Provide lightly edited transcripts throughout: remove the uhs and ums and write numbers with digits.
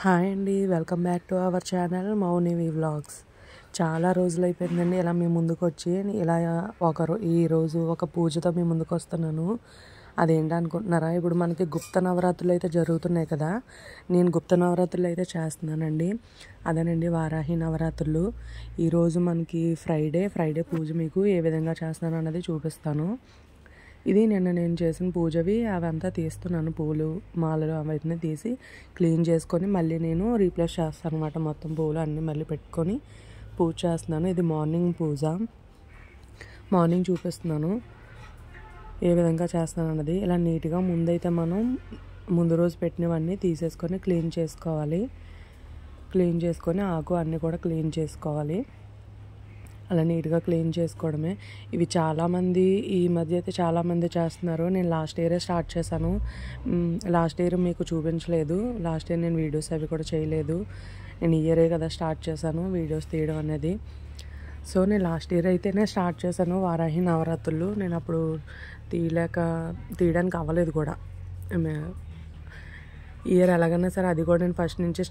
Hi అండి, welcome back to our channel Mounivi vlogs. చాలా రోజులు అయిపోయిందండి ఇలా మీ ముందుకు వచ్చి. ఇలా ఈరోజు ఒక పూజతో మీ ముందుకు వస్తున్నాను. అదేంటి అనుకుంటున్నారా? ఇప్పుడు మనకి గుప్త నవరాత్రులు అయితే జరుగుతున్నాయి కదా. నేను గుప్త నవరాత్రులు అయితే చేస్తున్నానండి. అదేనండి వారాహి నవరాత్రులు. ఈరోజు మనకి ఫ్రైడే పూజ మీకు ఏ విధంగా చేస్తున్నాను అన్నది చూపిస్తాను. ఇది నిన్న నేను చేసిన పూజవి, అవంతా తీస్తున్నాను. పూలు మాలలు అవన్నీ తీసి క్లీన్ చేసుకొని మళ్ళీ నేను రీప్లేస్ చేస్తాను అనమాట. మొత్తం పూలు అన్నీ మళ్ళీ పెట్టుకొని పూజ చేస్తున్నాను. ఇది మార్నింగ్ పూజ. మార్నింగ్ చూపిస్తున్నాను ఏ విధంగా చేస్తాను అన్నది. ఇలా నీట్గా ముందైతే మనం ముందు రోజు పెట్టినవన్నీ తీసేసుకొని క్లీన్ చేసుకోవాలి. క్లీన్ చేసుకొని ఆకు అన్నీ కూడా క్లీన్ చేసుకోవాలి. అలా నీట్గా క్లీన్ చేసుకోవడమే. ఇవి చాలామంది ఈ మధ్య అయితే చాలామంది చేస్తున్నారు. నేను లాస్ట్ ఇయరే స్టార్ట్ చేశాను. లాస్ట్ ఇయర్ మీకు చూపించలేదు. లాస్ట్ ఇయర్ నేను వీడియోస్ అవి కూడా చేయలేదు. నేను ఇయరే కదా స్టార్ట్ చేశాను వీడియోస్ తీయడం అనేది. సో నేను లాస్ట్ ఇయర్ అయితేనే స్టార్ట్ చేశాను వారాహి నవరాత్రులు. నేను అప్పుడు తీయడానికి అవ్వలేదు కూడా. ఇయర్ ఎలాగైనా సరే అది కూడా నేను ఫస్ట్ నుంచి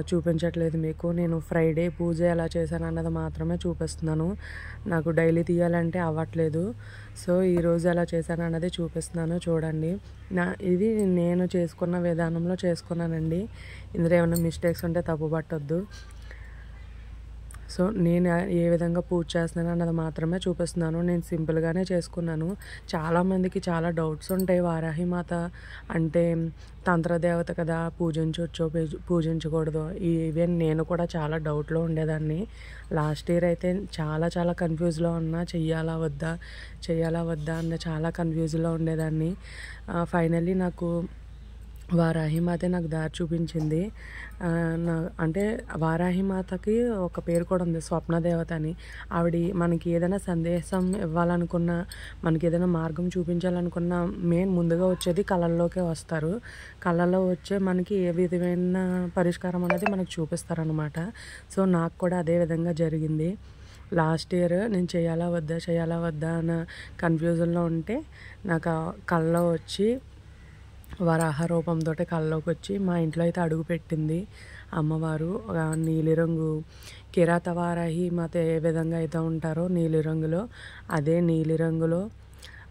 చూపించట్లేదు మీకు. నేను ఫ్రైడే పూజ ఎలా చేశాను అన్నది మాత్రమే చూపిస్తున్నాను. నాకు డైలీ తీయాలంటే అవ్వట్లేదు. సో ఈరోజు ఎలా చేశాను అన్నది చూపిస్తున్నాను, చూడండి. ఇది నేను చేసుకున్న విధానంలో చేసుకున్నానండి. ఇందులో ఏమైనా మిస్టేక్స్ ఉంటే తప్పు పట్టొద్దు. సో నేను ఏ విధంగా పూజ చేస్తున్నాను అన్నది మాత్రమే చూపిస్తున్నాను. నేను సింపుల్గానే చేసుకున్నాను. చాలామందికి చాలా డౌట్స్ ఉంటాయి. వారాహి మాత అంటే తంత్రదేవత కదా, పూజించవచ్చో పూజించకూడదు. ఈవెన్ నేను కూడా చాలా డౌట్లో ఉండేదాన్ని. లాస్ట్ ఇయర్ అయితే చాలా కన్ఫ్యూజ్లో ఉన్నా. చెయ్యాలా వద్దా అన్న చాలా కన్ఫ్యూజ్లో ఉండేదాన్ని. ఫైనల్లీ నాకు వారాహి మాతే నాకు దారి చూపించింది. అంటే వారాహి మాతకి ఒక పేరు కూడా ఉంది, స్వప్నదేవత అని. ఆవిడ మనకి ఏదైనా సందేశం ఇవ్వాలనుకున్నా, మనకి ఏదైనా మార్గం చూపించాలనుకున్నా ముందుగా వచ్చేది కళల్లోకే వస్తారు. కళల్లో వచ్చే మనకి ఏ విధమైన పరిష్కారం అనేది మనకు చూపిస్తారనమాట. సో నాకు కూడా అదే విధంగా జరిగింది. లాస్ట్ ఇయర్ నేను చేయాలా వద్దా అన్న కన్ఫ్యూజన్లో ఉంటే నాకు కళ్ళలో వచ్చి వరాహ రూపంతో కళ్ళలోకి వచ్చి మా ఇంట్లో అయితే అడుగు పెట్టింది అమ్మవారు. నీలిరంగు కిరాత వారాహి మాత ఏ విధంగా అయితే ఉంటారో నీలిరంగులో, అదే నీలిరంగులో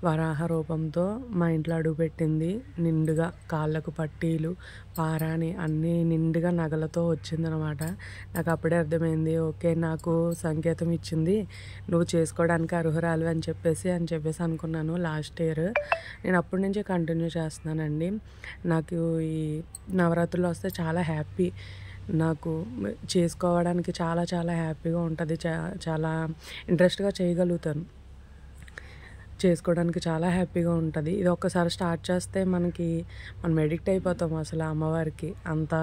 వరాహ రూపంతో మా ఇంట్లో అడుగుపెట్టింది. నిండుగా కాళ్ళకు పట్టీలు, పారాని అన్నీ నిండుగా నగలతో వచ్చిందనమాట. నాకు అప్పుడే అర్థమైంది, ఓకే నాకు సంకేతం ఇచ్చింది, నువ్వు చేసుకోవడానికి అర్హురాలు అని చెప్పేసి అనుకున్నాను. లాస్ట్ ఇయర్ నేను అప్పటి నుంచే కంటిన్యూ చేస్తున్నానండి. నాకు ఈ నవరాత్రులు వస్తే చాలా హ్యాపీ. నాకు చేసుకోవడానికి చాలా హ్యాపీగా ఉంటుంది. చాలా ఇంట్రెస్ట్గా చేయగలుగుతాను. చేసుకోవడానికి చాలా హ్యాపీగా ఉంటుంది. ఇది ఒక్కసారి స్టార్ట్ చేస్తే మనం ఎడిక్ట్ అయిపోతాం. అసలు అమ్మవారికి అంత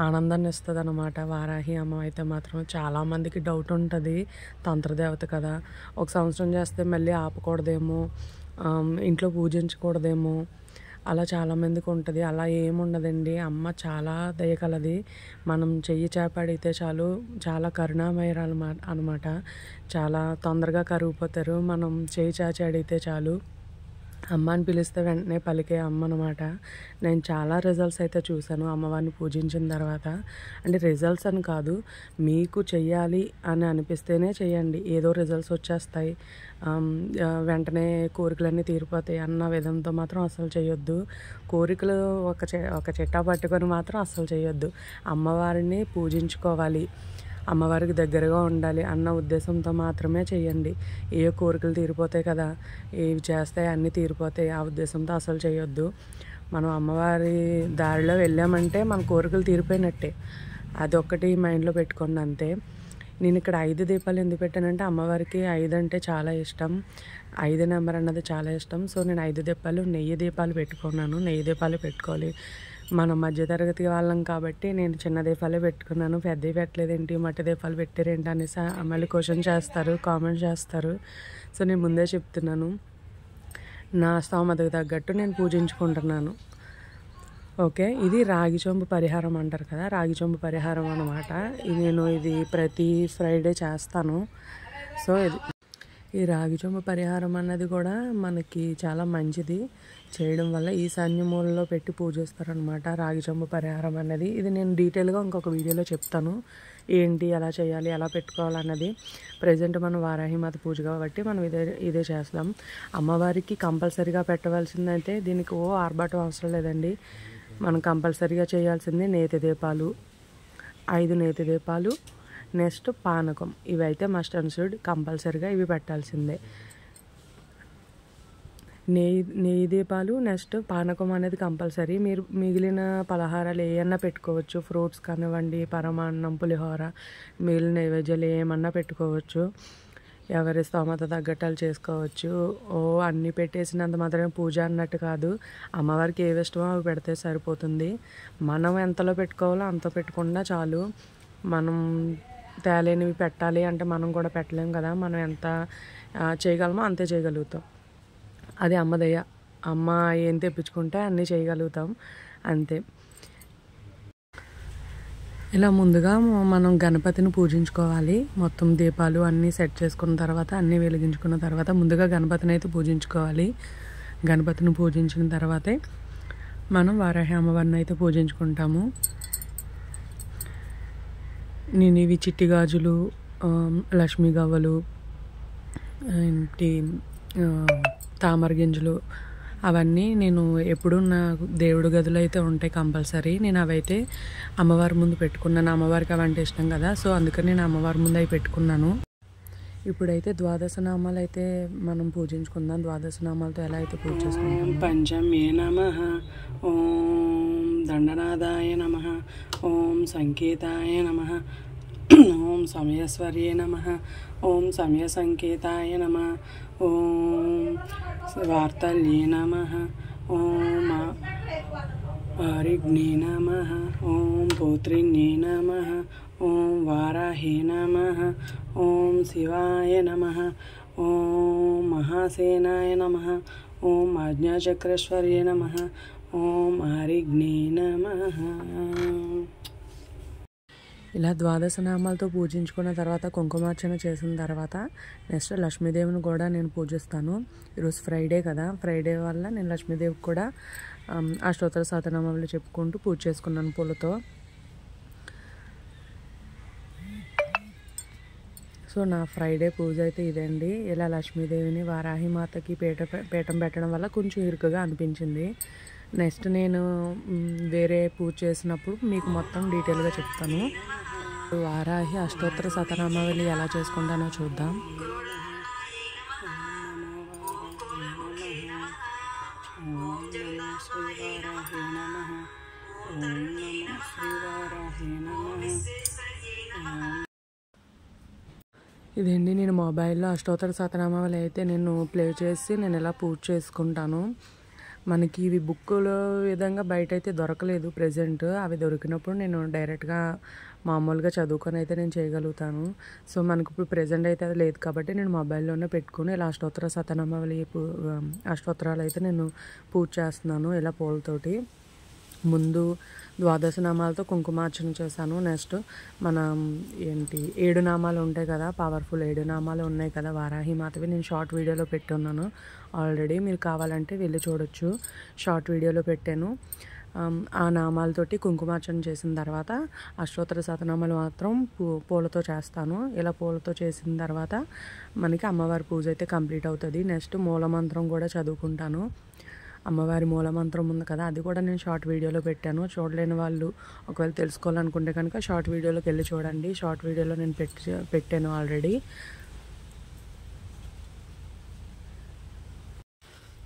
ఆనందాన్ని ఇస్తుంది అనమాట. వారాహి అమ్మ అయితే మాత్రం చాలామందికి డౌట్ ఉంటుంది, తంత్రదేవత కదా, ఒక సంవత్సరం చేస్తే మళ్ళీ ఆపకూడదేమో, ఇంట్లో పూజించకూడదేమో, అలా చాలామందికి ఉంటుంది. అలా ఏముండదండి. అమ్మ చాలా దయకలది. మనం చెయ్యి చేపడితే చాలు, చాలా కరుణామయరాలు అనమాట. చాలా తొందరగా కరిగిపోతారు. మనం చెయ్యి చాచి అడిగితే చాలు, అమ్మ అని పిలిస్తే వెంటనే పలికే అమ్మ అనమాట. నేను చాలా రిజల్ట్స్ అయితే చూశాను అమ్మవారిని పూజించిన తర్వాత. అంటే రిజల్ట్స్ అని కాదు, మీకు చెయ్యాలి అని అనిపిస్తేనే చెయ్యండి. ఏదో రిజల్ట్స్ వచ్చేస్తాయి, వెంటనే కోరికలన్నీ తీరిపోతాయి అన్న విధంతో మాత్రం అస్సలు చేయొద్దు. కోరికలు ఒక చిట్టా పట్టుకొని మాత్రం అస్సలు చేయొద్దు. అమ్మవారిని పూజించుకోవాలి, అమ్మవారికి దగ్గరగా ఉండాలి అన్న ఉద్దేశంతో మాత్రమే చేయండి. ఏ కోరికలు తీరిపోతాయి కదా, ఏవి చేస్తే అన్నీ తీరిపోతాయి, ఆ ఉద్దేశంతో అసలు చేయొద్దు. మనం అమ్మవారి దారిలో వెళ్ళామంటే మన కోరికలు తీరిపోయినట్టే. అదొక్కటి మైండ్లో పెట్టుకోండి అంతే. నేను ఇక్కడ 5 దీపాలు ఎందుకు పెట్టానంటే అమ్మవారికి 5 అంటే చాలా ఇష్టం. 5 నెంబర్ అన్నది చాలా ఇష్టం. సో నేను 5 దీపాలు నెయ్యి దీపాలు పెట్టుకున్నాను. నెయ్యి దీపాలు పెట్టుకోవాలి. మనం మధ్యతరగతి వాళ్ళం కాబట్టి నేను చిన్న దీపాలే పెట్టుకున్నాను. పెద్దవి పెట్టలేదేంటి, మట్టి దీపాలు పెట్టారేంటి అనేసి మళ్ళీ క్వశ్చన్ చేస్తారు, కామెంట్ చేస్తారు. సో నేను ముందే చెప్తున్నాను, నా స్తోమతకు తగ్గట్టు నేను పూజించుకుంటున్నాను. ఓకే, ఇది రాగి చెంబు పరిహారం అంటారు కదా, రాగి చెంబు పరిహారం అనమాట. నేను ఇది ప్రతి ఫ్రైడే చేస్తాను. సో ఈ రాగి చెంబు పరిహారం అన్నది కూడా మనకి చాలా మంచిది చేయడం వల్ల. ఈశాన్య మూలలో పెట్టి పూజిస్తారనమాట రాగి చెంబు పరిహారం అన్నది. ఇది నేను డీటెయిల్గా ఇంకొక వీడియోలో చెప్తాను, ఏంటి ఎలా చేయాలి ఎలా పెట్టుకోవాలన్నది. ప్రజెంట్ మనం వారాహిమాత పూజ కాబట్టి మనం ఇదే చేస్తాం. అమ్మవారికి కంపల్సరీగా పెట్టవలసిందంటే దీనికి ఆర్భాటం అవసరం లేదండి. మనం కంపల్సరీగా చేయాల్సింది నేతి దీపాలు, 5 నేతి దీపాలు, నెక్స్ట్ పానకం. ఇవైతే మస్ట్ అండ్ షుడ్ కంపల్సరీగా ఇవి పెట్టాల్సిందే. నెయ్యి దీపాలు నెక్స్ట్ పానకం అనేది కంపల్సరీ. మీరు మిగిలిన పలహారాలు ఏమన్నా పెట్టుకోవచ్చు, ఫ్రూట్స్ కానివ్వండి, పరమాన్నం, పులిహోర, మిగిలిన నైవేద్యాలు ఏమన్నా పెట్టుకోవచ్చు. ఎవరి స్తోమత తగ్గట్టు చేసుకోవచ్చు. అన్నీ పెట్టేసినంత మాత్రమే పూజ అన్నట్టు కాదు. అమ్మవారికి ఏవి ఇష్టమో అవి పెడితే సరిపోతుంది. మనం ఎంతలో పెట్టుకోవాలో అంత పెట్టుకున్నా చాలు. మనం తేలేనివి పెట్టాలి అంటే మనం కూడా పెట్టలేం కదా. మనం ఎంత చేయగలమో అంతే చేయగలుగుతాం. అది అమ్మదయ్య. అమ్మ ఏం తెప్పించుకుంటే అన్నీ చేయగలుగుతాం అంతే. ఇలా ముందుగా మనం గణపతిని పూజించుకోవాలి. మొత్తం దీపాలు అన్నీ సెట్ చేసుకున్న తర్వాత, అన్నీ వెలిగించుకున్న తర్వాత ముందుగా గణపతిని అయితే పూజించుకోవాలి. గణపతిని పూజించిన తర్వాతే మనం వారాహి అమ్మవారిని అయితే పూజించుకుంటాము. నేను ఇవి చిట్టి గాజులు, లక్ష్మీ గవ్వలు, ఏంటి తామర గింజలు అవన్నీ నేను ఎప్పుడు నా దేవుడి గదిలో అయితే ఉంటాయి కంపల్సరీ. నేను అవైతే అమ్మవారి ముందు పెట్టుకున్నాను. అమ్మవారికి అవంటే ఇష్టం కదా, సో అందుకని నేను అమ్మవారి ముందు అవి పెట్టుకున్నాను. ఇప్పుడైతే ద్వాదశ నామాలు అయితే మనం పూజించుకుందాం. ద్వాదశ నామాలతో ఎలా అయితే పూజ చేసుకుంటాం. పంచమే నమః, ఓం దండనాదాయ నమః, ఓం సంకేతాయ నమః, ఓం సమయస్వర్యే నమః, ఓం సమయ సంకేతాయ నమః, ఓం వార్తల్యే నమః, ఓం వారిగ్నే నమః, ఓం పౌత్రిణ్యే నమః, ఓం వారాహే నమః, ఓం శివాయ నమః, ఓం మహాసేనాయ నమః, ఓం ఆజ్ఞాచక్రేశ్వర్యే నమః, ఓం ఆరిగ్నే నమః. ఇలా ద్వాదశ నామాలతో పూజించుకున్న తర్వాత కుంకుమార్చన చేసిన తర్వాత నెక్స్ట్ లక్ష్మీదేవిని కూడా నేను పూజిస్తాను. ఈరోజు ఫ్రైడే కదా, ఫ్రైడే వల్ల నేను లక్ష్మీదేవికి కూడా అష్టోత్తర శతనామాలు చెప్పుకుంటూ పూజ చేసుకున్నాను పూలతో. సో నా ఫ్రైడే పూజ అయితే ఇదండి. ఇలా లక్ష్మీదేవిని వారాహి మాతకి పీఠం పెట్టడం వల్ల కొంచెం ఇరుకుగా అనిపించింది. నెక్స్ట్ నేను వేరే పూజ చేసినప్పుడు మీకు మొత్తం డీటెయిల్గా చెప్తాను. వారాహి అష్టోత్తర శతనామావళి ఎలా చేసుకుంటానో చూద్దాం. ఇదండి నేను మొబైల్లో అష్టోత్తర శతనామావళి అయితే నేను ప్లే చేసి నేను ఇలా పూజ చేసుకుంటాను. మనకి ఇవి బుక్కుల విధంగా బయట అయితే దొరకలేదు ప్రెజెంట్. అవి దొరికినప్పుడు నేను డైరెక్ట్గా మామూలుగా చదువుకొని అయితే నేను చేయగలుగుతాను. సో మనకి ఇప్పుడు ప్రెజెంట్ అయితే అది లేదు కాబట్టి నేను మొబైల్లోనే పెట్టుకుని ఇలా అష్టోత్తర శతనామావళి అష్టోత్తరాలు అయితే నేను పూజ చేస్తున్నాను ఇలా పూలతోటి. ముందు ద్వాదశ నామాలతో కుంకుమార్చన చేశాను. నెక్స్ట్ మనం 7 నామాలు ఉంటాయి కదా, పవర్ఫుల్ 7 నామాలు ఉన్నాయి కదా వారాహి మాతవి. నేను షార్ట్ వీడియోలో పెట్టున్నాను ఆల్రెడీ, మీరు కావాలంటే వెళ్ళి చూడొచ్చు. షార్ట్ వీడియోలో పెట్టాను. ఆ నామాలతోటి కుంకుమార్చన చేసిన తర్వాత అష్టోత్తర శతనామాలు మాత్రం పూలతో చేస్తాను. ఇలా పూలతో చేసిన తర్వాత మనకి అమ్మవారి పూజ అయితే కంప్లీట్ అవుతుంది. నెక్స్ట్ మూలమంత్రం కూడా చదువుకుంటాను. అమ్మవారి మూలమంత్రం ఉంది కదా, అది కూడా నేను షార్ట్ వీడియోలో పెట్టాను. చూడలేని వాళ్ళు ఒకవేళ తెలుసుకోవాలనుకుంటే కనుక షార్ట్ వీడియోలోకి వెళ్ళి చూడండి. షార్ట్ వీడియోలో నేను పెట్టాను ఆల్రెడీ.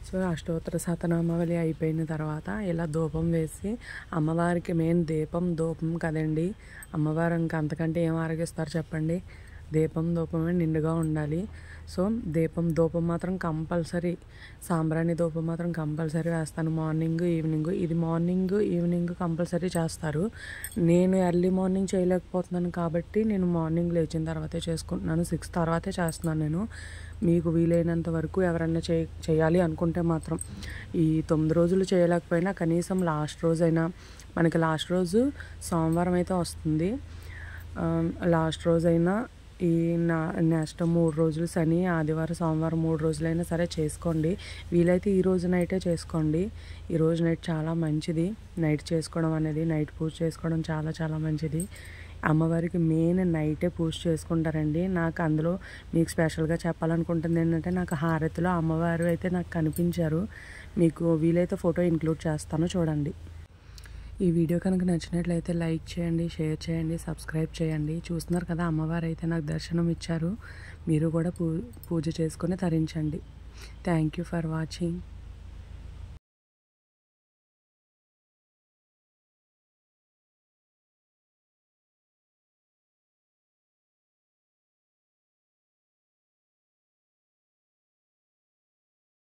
సో అష్టోత్తర శతనామావళి అయిపోయిన తర్వాత ఇలా ధూపం వేసి, అమ్మవారికి మెయిన్ దీపం ధూపం కదండి. అమ్మవారు ఇంకా అంతకంటే ఏం ఆరగిస్తారు చెప్పండి. దీపం ధూపమే నిండుగా ఉండాలి. సో ధూపం మాత్రం కంపల్సరీ, సాంబ్రాణి ధూపం మాత్రం కంపల్సరీ వేస్తాను మార్నింగ్ ఈవినింగ్. ఇది మార్నింగ్ ఈవినింగ్ కంపల్సరీ చేస్తారు. నేను ఎర్లీ మార్నింగ్ చేయలేకపోతున్నాను కాబట్టి నేను మార్నింగ్ లేచిన తర్వాతే చేసుకుంటున్నాను. 6 తర్వాతే చేస్తున్నాను నేను. మీకు వీలైనంత వరకు ఎవరైనా చేయాలి అనుకుంటే మాత్రం ఈ 9 రోజులు చేయలేకపోయినా కనీసం లాస్ట్ రోజైనా, మనకి లాస్ట్ రోజు సోమవారం అయితే వస్తుంది, లాస్ట్ రోజైనా ఈ నెక్స్ట్ 3 రోజులు శని ఆదివారం సోమవారం 3 రోజులైనా సరే చేసుకోండి. వీలైతే ఈ రోజు నైటే చేసుకోండి. ఈ రోజు నైట్ చాలా మంచిది. నైట్ చేసుకోవడం అనేది, నైట్ పూజ చేసుకోవడం చాలా చాలా మంచిది. అమ్మవారికి మెయిన్ నైటే పూజ చేసుకుంటారండి. నాకు అందులో మీకు స్పెషల్గా చెప్పాలనుకుంటుంది ఏంటంటే, నాకు హారతిలో అమ్మవారు అయితే నాకు కనిపించారు. మీకు వీలైతే ఫోటో ఇంక్లూడ్ చేస్తాను, చూడండి. ఈ వీడియో కనుక నచ్చినట్లయితే లైక్ చేయండి, షేర్ చేయండి, సబ్స్క్రైబ్ చేయండి. చూస్తున్నారు కదా, అమ్మవారు అయితే నాకు దర్శనం ఇచ్చారు. మీరు కూడా పూజ చేసుకొని తరించండి. Thank you for watching.